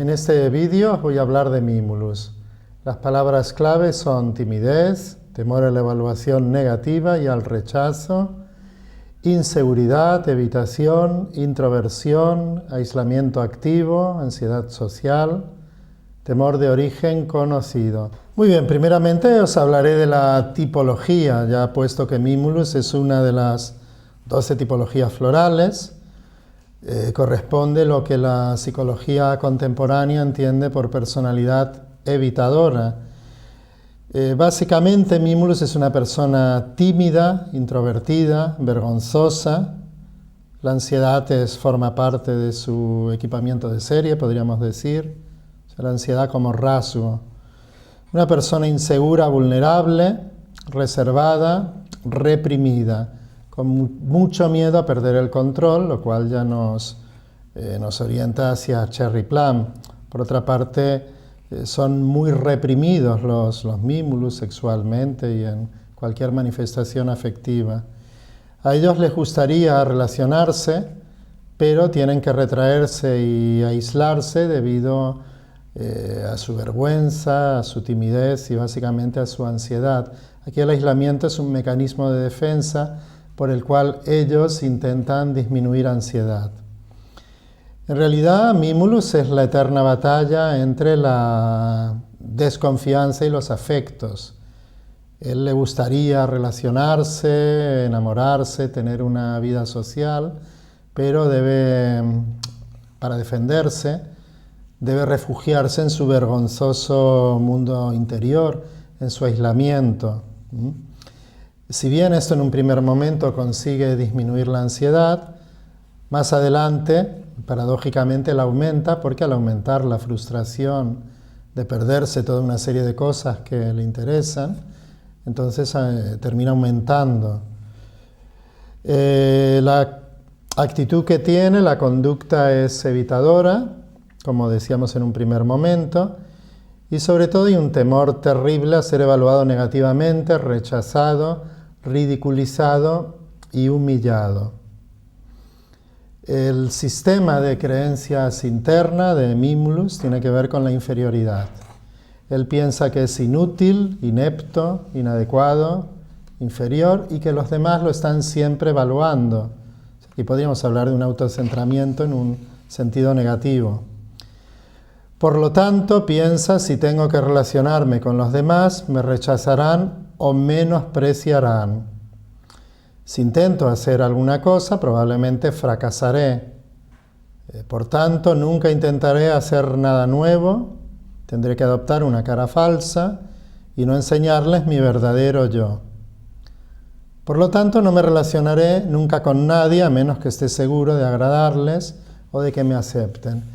En este vídeo os voy a hablar de Mimulus. Las palabras clave son timidez, temor a la evaluación negativa y al rechazo, inseguridad, evitación, introversión, aislamiento activo, ansiedad social, temor de origen conocido. Muy bien, primeramente os hablaré de la tipología, ya puesto que Mimulus es una de las 12 tipologías florales. Corresponde lo que la psicología contemporánea entiende por personalidad evitadora. Básicamente, Mimulus es una persona tímida, introvertida, vergonzosa. La ansiedad forma parte de su equipamiento de serie, podríamos decir. O sea, la ansiedad como rasgo. Una persona insegura, vulnerable, reservada, reprimida, con mucho miedo a perder el control, lo cual ya nos orienta hacia Cherry Plum. Por otra parte, son muy reprimidos los Mimulus sexualmente y en cualquier manifestación afectiva. A ellos les gustaría relacionarse, pero tienen que retraerse y aislarse debido a su vergüenza, a su timidez y básicamente a su ansiedad. Aquí el aislamiento es un mecanismo de defensa por el cual ellos intentan disminuir ansiedad. En realidad, Mimulus es la eterna batalla entre la desconfianza y los afectos. Él le gustaría relacionarse, enamorarse, tener una vida social, pero para defenderse, debe refugiarse en su vergonzoso mundo interior, en su aislamiento. Si bien esto en un primer momento consigue disminuir la ansiedad, más adelante, paradójicamente, la aumenta porque al aumentar la frustración de perderse toda una serie de cosas que le interesan, entonces termina aumentando. La actitud que tiene, la conducta es evitadora, como decíamos en un primer momento, y sobre todo hay un temor terrible a ser evaluado negativamente, rechazado, ridiculizado y humillado. El sistema de creencias interna de Mimulus tiene que ver con la inferioridad. Él piensa que es inútil, inepto, inadecuado, inferior y que los demás lo están siempre evaluando. Aquí podríamos hablar de un autocentramiento en un sentido negativo. Por lo tanto, piensa, si tengo que relacionarme con los demás, me rechazarán o menospreciarán. Si intento hacer alguna cosa, probablemente fracasaré. Por tanto, nunca intentaré hacer nada nuevo, tendré que adoptar una cara falsa y no enseñarles mi verdadero yo. Por lo tanto, no me relacionaré nunca con nadie a menos que esté seguro de agradarles o de que me acepten.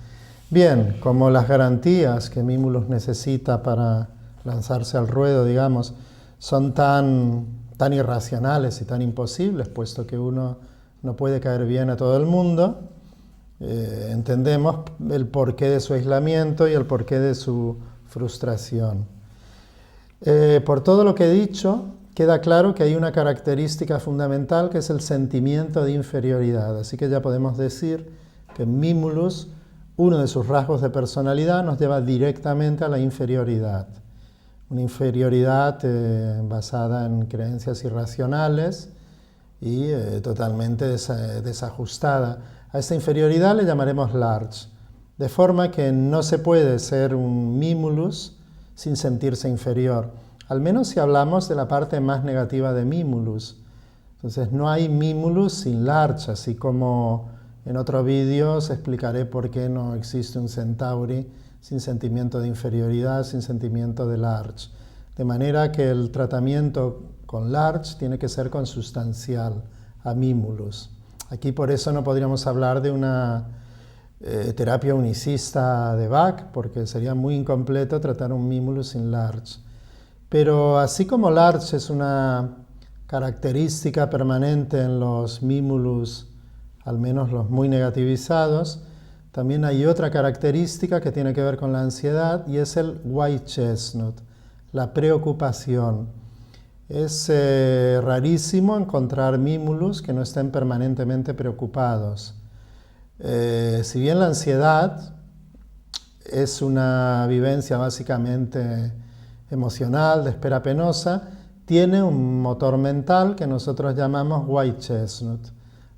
Bien, como las garantías que Mimulus necesita para lanzarse al ruedo, digamos, son tan irracionales y tan imposibles, puesto que uno no puede caer bien a todo el mundo, entendemos el porqué de su aislamiento y el porqué de su frustración. Por todo lo que he dicho, queda claro que hay una característica fundamental que es el sentimiento de inferioridad. Así que ya podemos decir que Mimulus, uno de sus rasgos de personalidad, nos lleva directamente a la inferioridad. Una inferioridad basada en creencias irracionales y totalmente desajustada. A esta inferioridad le llamaremos large, de forma que no se puede ser un Mimulus sin sentirse inferior, al menos si hablamos de la parte más negativa de Mimulus. Entonces no hay Mimulus sin large, así como en otro vídeo os explicaré por qué no existe un Centauri sin sentimiento de inferioridad, sin sentimiento de large. De manera que el tratamiento con large tiene que ser consustancial a Mimulus. Aquí por eso no podríamos hablar de una terapia unicista de Bach, porque sería muy incompleto tratar un Mimulus sin large. Pero así como large es una característica permanente en los Mimulus, al menos los muy negativizados, también hay otra característica que tiene que ver con la ansiedad y es el white chestnut, la preocupación. Es rarísimo encontrar Mimulus que no estén permanentemente preocupados. Si bien la ansiedad es una vivencia básicamente emocional, de espera penosa, tiene un motor mental que nosotros llamamos white chestnut.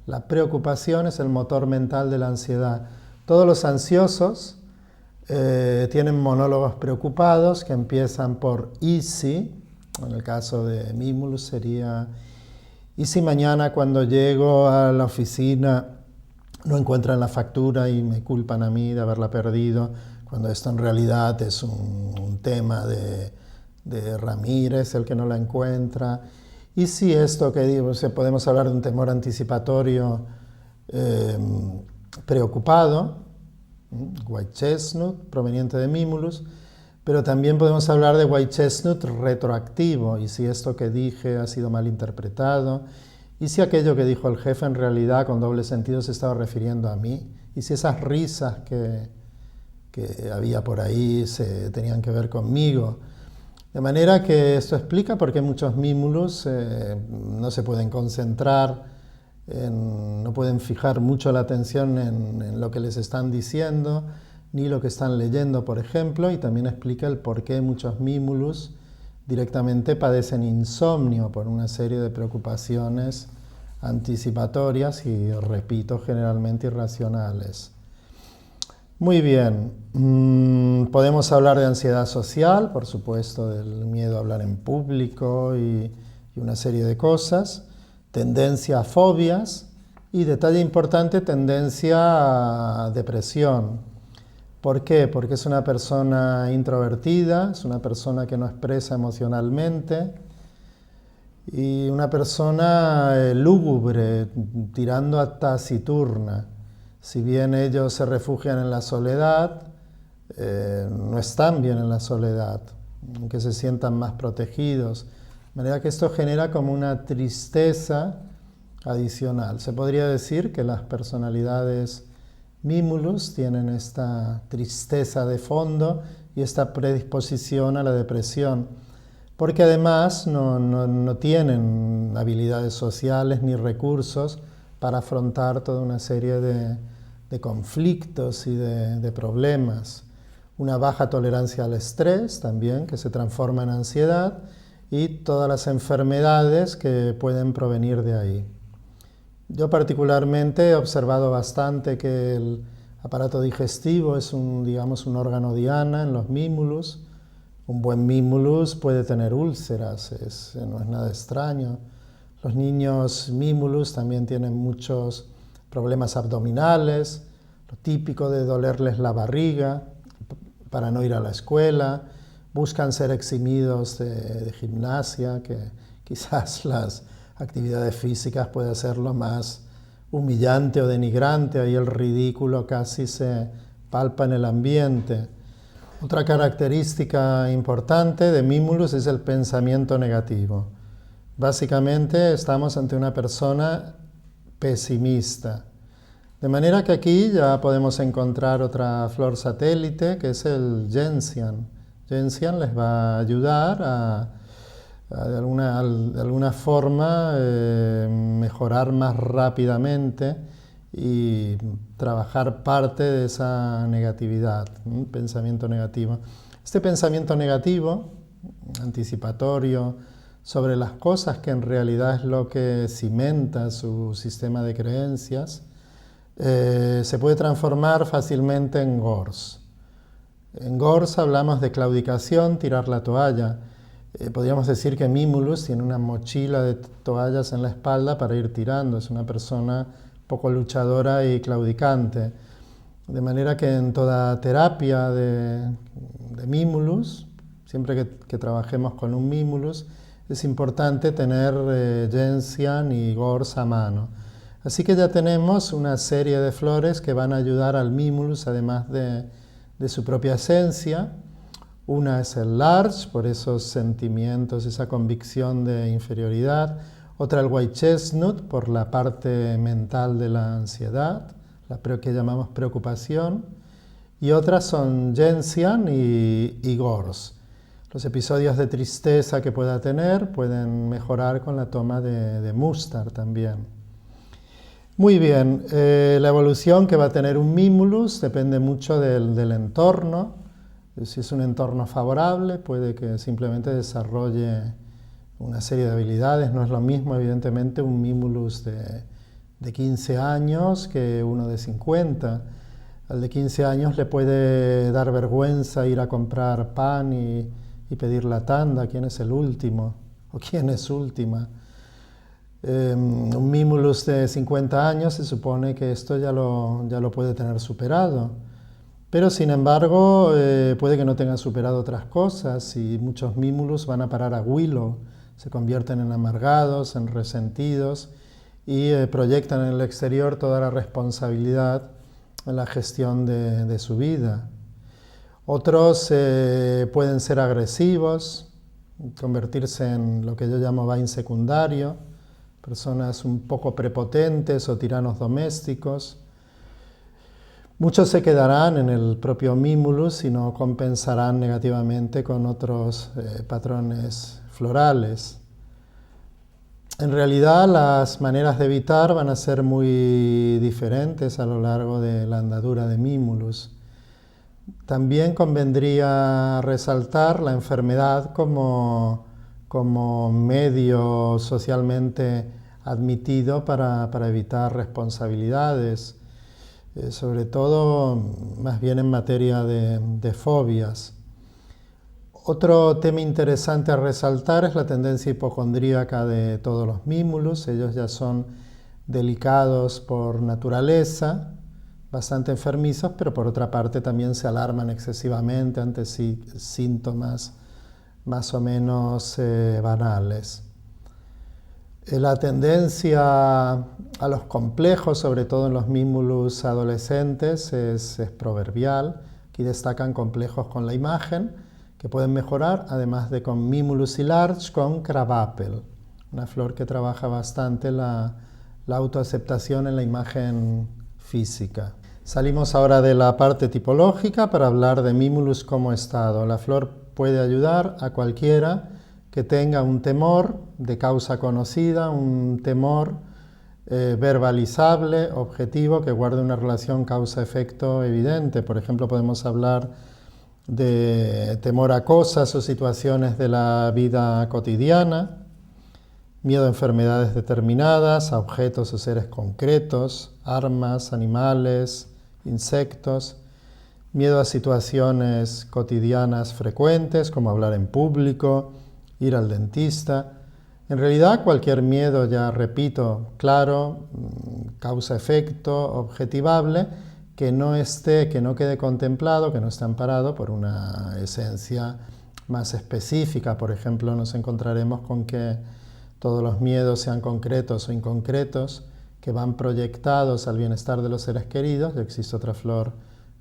La preocupación es el motor mental de la ansiedad. Todos los ansiosos tienen monólogos preocupados que empiezan por ¿y si? En el caso de Mimulus sería ¿y si mañana cuando llego a la oficina no encuentran la factura y me culpan a mí de haberla perdido? Cuando esto en realidad es un tema de Ramírez, el que no la encuentra. ¿Y si esto que digo, podemos hablar de un temor anticipatorio preocupado, white chestnut, proveniente de Mimulus, pero también podemos hablar de white chestnut retroactivo, y si esto que dije ha sido mal interpretado, y si aquello que dijo el jefe en realidad con doble sentido se estaba refiriendo a mí, y si esas risas que había por ahí se tenían que ver conmigo. De manera que esto explica por qué muchos Mimulus no se pueden concentrar, no pueden fijar mucho la atención en lo que les están diciendo, ni lo que están leyendo, por ejemplo, y también explica el por qué muchos Mimulus directamente padecen insomnio por una serie de preocupaciones anticipatorias y, repito, generalmente irracionales. Muy bien, podemos hablar de ansiedad social, por supuesto, del miedo a hablar en público y una serie de cosas, tendencia a fobias y, detalle importante, tendencia a depresión. ¿Por qué? Porque es una persona introvertida, es una persona que no expresa emocionalmente y una persona lúgubre, tirando a taciturna. Si bien ellos se refugian en la soledad, no están bien en la soledad, aunque se sientan más protegidos. De manera que esto genera como una tristeza adicional. Se podría decir que las personalidades Mimulus tienen esta tristeza de fondo y esta predisposición a la depresión, porque además no tienen habilidades sociales ni recursos para afrontar toda una serie de conflictos y de problemas. Una baja tolerancia al estrés también, que se transforma en ansiedad, y todas las enfermedades que pueden provenir de ahí. Yo particularmente he observado bastante que el aparato digestivo es un órgano diana en los Mimulus. Un buen Mimulus puede tener úlceras, no es nada extraño. Los niños Mimulus también tienen muchos problemas abdominales, lo típico de dolerles la barriga para no ir a la escuela, buscan ser eximidos de gimnasia, que quizás las actividades físicas puede ser lo más humillante o denigrante, ahí el ridículo casi se palpa en el ambiente. Otra característica importante de Mimulus es el pensamiento negativo. Básicamente estamos ante una persona pesimista. De manera que aquí ya podemos encontrar otra flor satélite, que es el Gentian. Gentian les va a ayudar a de alguna forma mejorar más rápidamente y trabajar parte de esa negatividad, pensamiento negativo. Este pensamiento negativo, anticipatorio, sobre las cosas que en realidad es lo que cimenta su sistema de creencias, se puede transformar fácilmente en gors. En gors hablamos de claudicación, tirar la toalla. Podríamos decir que Mimulus tiene una mochila de toallas en la espalda para ir tirando, es una persona poco luchadora y claudicante. De manera que en toda terapia de Mimulus, siempre que trabajemos con un Mimulus, es importante tener Gentian y Gors a mano. Así que ya tenemos una serie de flores que van a ayudar al Mimulus, además de su propia esencia. Una es el Larch, por esos sentimientos, esa convicción de inferioridad. Otra el White Chestnut, por la parte mental de la ansiedad, que llamamos preocupación. Y otras son Gentian y Gors. Los episodios de tristeza que pueda tener pueden mejorar con la toma de Mustar también. Muy bien, la evolución que va a tener un mimulus depende mucho del entorno. Si es un entorno favorable, puede que simplemente desarrolle una serie de habilidades. No es lo mismo, evidentemente, un mimulus de 15 años que uno de 50. Al de 15 años le puede dar vergüenza ir a comprar pan y pedir la tanda, quién es el último o quién es última. Un mimulus de 50 años se supone que esto ya lo puede tener superado. Pero sin embargo, puede que no tenga superado otras cosas y muchos mimulus van a parar a Willow, se convierten en amargados, en resentidos y proyectan en el exterior toda la responsabilidad en la gestión de su vida. Otros pueden ser agresivos, convertirse en lo que yo llamo vain secundario, personas un poco prepotentes o tiranos domésticos. Muchos se quedarán en el propio mimulus y no compensarán negativamente con otros patrones florales. En realidad, las maneras de evitar van a ser muy diferentes a lo largo de la andadura de mimulus. También convendría resaltar la enfermedad como medio socialmente admitido para evitar responsabilidades, sobre todo más bien en materia de fobias. Otro tema interesante a resaltar es la tendencia hipocondríaca de todos los mimulus. Ellos ya son delicados por naturaleza, bastante enfermizos, pero por otra parte también se alarman excesivamente ante síntomas más o menos banales. La tendencia a los complejos, sobre todo en los mimulus adolescentes, es proverbial. Aquí destacan complejos con la imagen, que pueden mejorar, además de con Mimulus y Larch, con Crabapple, una flor que trabaja bastante la autoaceptación en la imagen física. Salimos ahora de la parte tipológica para hablar de Mimulus como estado. La flor puede ayudar a cualquiera que tenga un temor de causa conocida, un temor verbalizable, objetivo, que guarde una relación causa-efecto evidente. Por ejemplo, podemos hablar de temor a cosas o situaciones de la vida cotidiana, miedo a enfermedades determinadas, a objetos o seres concretos, armas, animales, insectos, miedo a situaciones cotidianas frecuentes, como hablar en público, ir al dentista. En realidad, cualquier miedo, ya repito, claro, causa-efecto, objetivable, que no quede contemplado, que no esté amparado por una esencia más específica. Por ejemplo, nos encontraremos con que todos los miedos, sean concretos o inconcretos, que van proyectados al bienestar de los seres queridos. Y existe otra flor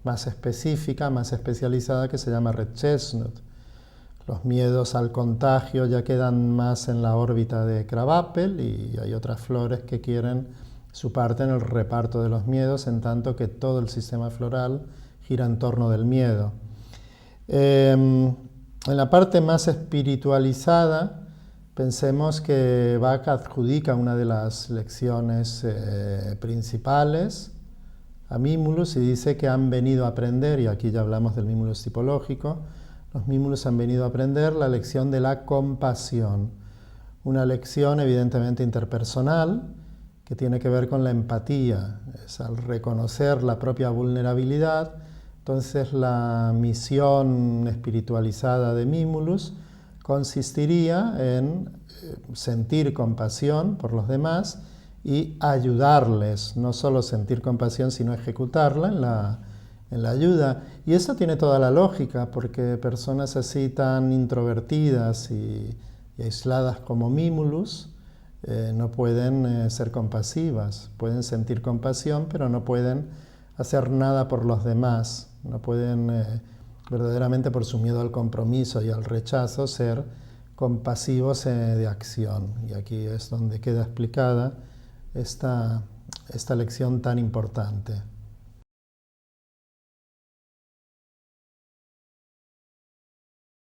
más específica, más especializada, que se llama Red Chestnut. Los miedos al contagio ya quedan más en la órbita de Crabapple y hay otras flores que quieren su parte en el reparto de los miedos, en tanto que todo el sistema floral gira en torno del miedo. En la parte más espiritualizada, pensemos que Bach adjudica una de las lecciones principales a Mimulus y dice que han venido a aprender, y aquí ya hablamos del Mimulus tipológico, los Mimulus han venido a aprender la lección de la compasión, una lección evidentemente interpersonal, que tiene que ver con la empatía. Es al reconocer la propia vulnerabilidad, entonces la misión espiritualizada de Mimulus consistiría en sentir compasión por los demás y ayudarles, no solo sentir compasión, sino ejecutarla en la ayuda. Y eso tiene toda la lógica, porque personas así tan introvertidas y aisladas como Mimulus, no pueden ser compasivas, pueden sentir compasión, pero no pueden hacer nada por los demás, no pueden verdaderamente, por su miedo al compromiso y al rechazo, ser compasivos de acción. Y aquí es donde queda explicada esta lección tan importante.